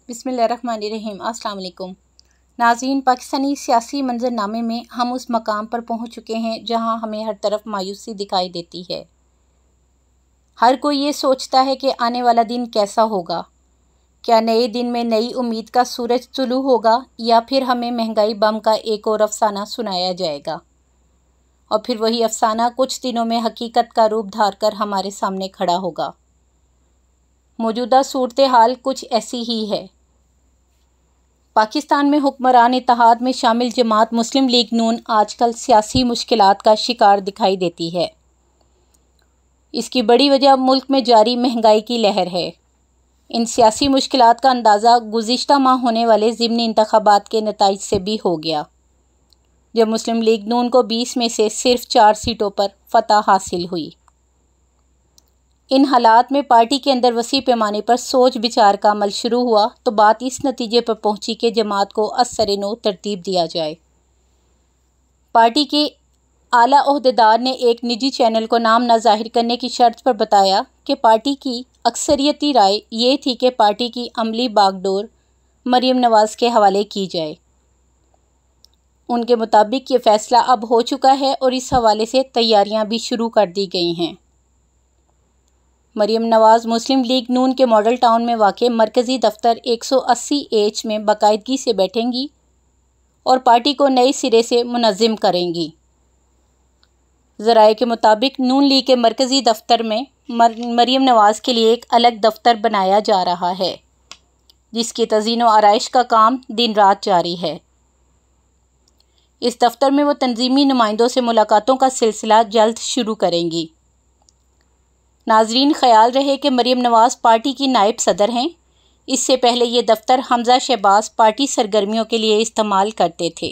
बिस्मिल्लाहिर्रहमानिर्रहीम। अस्सलाम वालेकुम नाज़रीन, पाकिस्तानी सियासी मंजरनामे में हम उस मकाम पर पहुंच चुके हैं जहां हमें हर तरफ मायूसी दिखाई देती है। हर कोई ये सोचता है कि आने वाला दिन कैसा होगा। क्या नए दिन में नई उम्मीद का सूरज तुलू होगा या फिर हमें महंगाई बम का एक और अफसाना सुनाया जाएगा और फिर वही अफसाना कुछ दिनों में हकीकत का रूप धार कर हमारे सामने खड़ा होगा। मौजूदा सूरत हाल कुछ ऐसी ही है। पाकिस्तान में हुक्मरान इत्तेहाद में शामिल जमात मुस्लिम लीग नून आजकल सियासी मुश्किलात का शिकार दिखाई देती है। इसकी बड़ी वजह मुल्क में जारी महंगाई की लहर है। इन सियासी मुश्किलात का अंदाज़ा गुज़िश्ता माह होने वाले ज़िमनी इंतखाबात के नताइज से भी हो गया, जब मुस्लिम लीग नून को 20 में से सिर्फ 4 सीटों पर फतह हासिल हुई। इन हालात में पार्टी के अंदर वसी पैमाने पर सोच विचार का अमल शुरू हुआ तो बात इस नतीजे पर पहुंची कि जमात को असर-ए-नौ तरतीब दिया जाए। पार्टी के आला ओहदेदार ने एक निजी चैनल को नाम न जाहिर करने की शर्त पर बताया कि पार्टी की अक्सरियती राय ये थी कि पार्टी की अमली बागडोर मरीम नवाज़ के हवाले की जाए। उनके मुताबिक ये फैसला अब हो चुका है और इस हवाले से तैयारियां भी शुरू कर दी गई हैं। मरीम नवाज़ मुस्लिम लीग नून के मॉडल टाउन में वाक़ मरकज़ी दफ्तर 180H में बाकायदगी से बैठेंगी और पार्टी को नए सिरे से मुनज़्ज़म करेंगी। ज़राए के मुताबिक नून लीग के मरकज़ी दफ्तर में मरीम नवाज़ के लिए एक अलग दफ्तर बनाया जा रहा है, जिसकी तज़ीन व आराइश का काम दिन रात जारी है। इस दफ्तर में वो तंजीमी नुमाइंदों से मुलाकातों का सिलसिला जल्द शुरू करेंगी। नाजरीन, ख्याल रहे कि मरीम नवाज़ पार्टी की नायब सदर हैं। इससे पहले ये दफ्तर हमजा शहबाज पार्टी सरगर्मियों के लिए इस्तेमाल करते थे,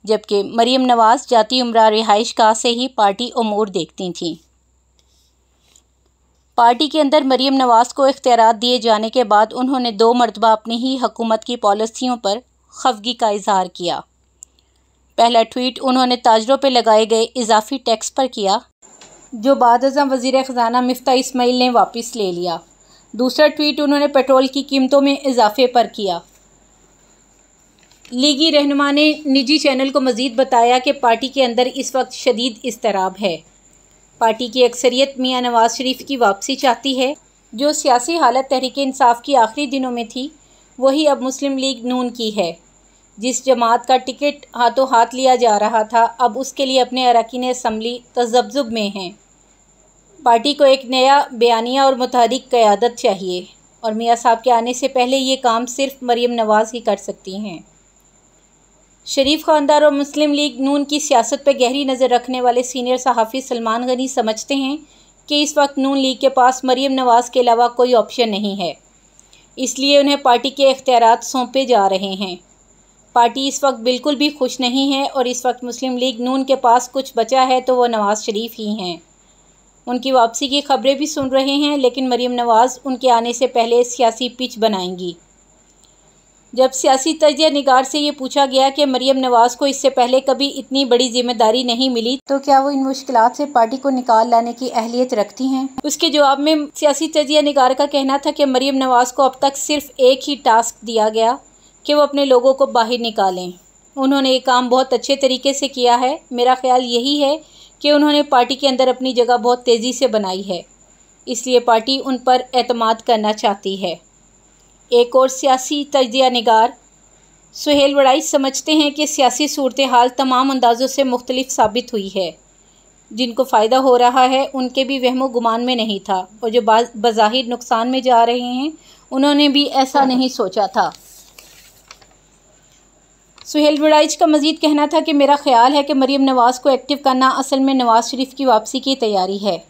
जबकि मरीम नवाज़ जाती उम्रा रिहाइश गाह से ही पार्टी उमूर देखती थीं। पार्टी के अंदर मरीम नवाज़ को इख्तियारात दिए जाने के बाद उन्होंने 2 मरतबा अपनी ही हुकूमत की पॉलिसियों पर खफगी का इजहार किया। पहला ट्वीट उन्होंने ताजरों पर लगाए गए इजाफी टैक्स पर किया, जो बाद-अज़्ज़म वज़ीर ख़ज़ाना मिफ्ता इस्माइल ने वापस ले लिया। दूसरा ट्वीट उन्होंने पेट्रोल की कीमतों में इजाफे पर किया। लीगी रहनुमा ने निजी चैनल को मज़ीद बताया कि पार्टी के अंदर इस वक्त शदीद इज़्तिराब है। पार्टी की अक्सरियत मियां नवाज़ शरीफ की वापसी चाहती है। जो सियासी हालत तहरीक इंसाफ की आखिरी दिनों में थी, वही अब मुस्लिम लीग नून की है। जिस जमात का टिकट हाथों हाथ लिया जा रहा था, अब उसके लिए अपने अरकान असम्बली तज़ब्ज़ुब में हैं। पार्टी को एक नया बयानिया और मुतहरिक क़यादत चाहिए और मियां साहब के आने से पहले ये काम सिर्फ मरीम नवाज़ ही कर सकती हैं। शरीफ ख़ानदार और मुस्लिम लीग नून की सियासत पर गहरी नज़र रखने वाले सीनियर सहाफ़ी सलमान गनी समझते हैं कि इस वक्त नून लीग के पास मरीम नवाज़ के अलावा कोई ऑप्शन नहीं है, इसलिए उन्हें पार्टी के इख्तियारात सौंपे जा रहे हैं। पार्टी इस वक्त बिल्कुल भी खुश नहीं है और इस वक्त मुस्लिम लीग नून के पास कुछ बचा है तो वो नवाज़ शरीफ ही हैं। उनकी वापसी की खबरें भी सुन रहे हैं, लेकिन मरीम नवाज़ उनके आने से पहले सियासी पिच बनाएंगी। जब सियासी तजिया निगार से ये पूछा गया कि मरीम नवाज़ को इससे पहले कभी इतनी बड़ी जिम्मेदारी नहीं मिली, तो क्या वो इन मुश्किलात से पार्टी को निकाल लाने की अहलियत रखती हैं? उसके जवाब में सियासी तजिया निगार का कहना था कि मरीम नवाज़ को अब तक सिर्फ एक ही टास्क दिया गया कि वो अपने लोगों को बाहर निकालें। उन्होंने ये काम बहुत अच्छे तरीके से किया है। मेरा ख्याल यही है कि उन्होंने पार्टी के अंदर अपनी जगह बहुत तेज़ी से बनाई है, इसलिए पार्टी उन पर एतमाद करना चाहती है। एक और सियासी तजिया निगार सुहेल वड़ाई समझते हैं कि सियासी सूरत हाल तमाम अंदाज़ों से मुख्तलिफ साबित हुई है। जिनको फ़ायदा हो रहा है उनके भी वहमो गुमान में नहीं था और जो बज़ाहिर नुकसान में जा रहे हैं उन्होंने भी ऐसा नहीं सोचा था। सुहेल वड़ाइच का मज़ीद कहना था कि मेरा ख्याल है कि मरीम नवाज़ को एक्टिव करना असल में नवाज़ शरीफ की वापसी की तैयारी है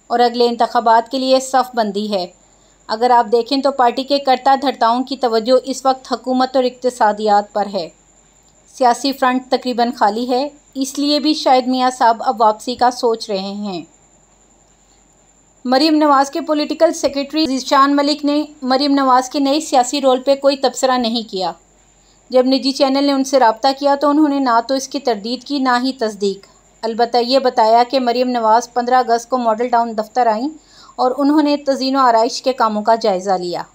और अगले इंतखाबात के लिए सफ़ बंदी है। अगर आप देखें तो पार्टी के कर्ता धर्ताओं की तवज्जो इस वक्त हुकूमत और इक़्तिसादियात पर है। सियासी फ्रंट तकरीबन खाली है, इसलिए भी शायद मियां साहब अब वापसी का सोच रहे हैं। मरीम नवाज़ के पॉलिटिकल सेक्रेटरी ज़ीशान मलिक ने मरीम नवाज़ के नए सियासी रोल पर कोई तबसरा नहीं किया। जब निजी चैनल ने उनसे रब्ता किया तो उन्होंने ना तो इसकी तरदीद की ना ही तस्दीक। अलबत्ता ये बताया कि मरीम नवाज़ 15 अगस्त को मॉडल टाउन दफ्तर आईं और उन्होंने तज़ीन व आराइश के कामों का जायज़ा लिया।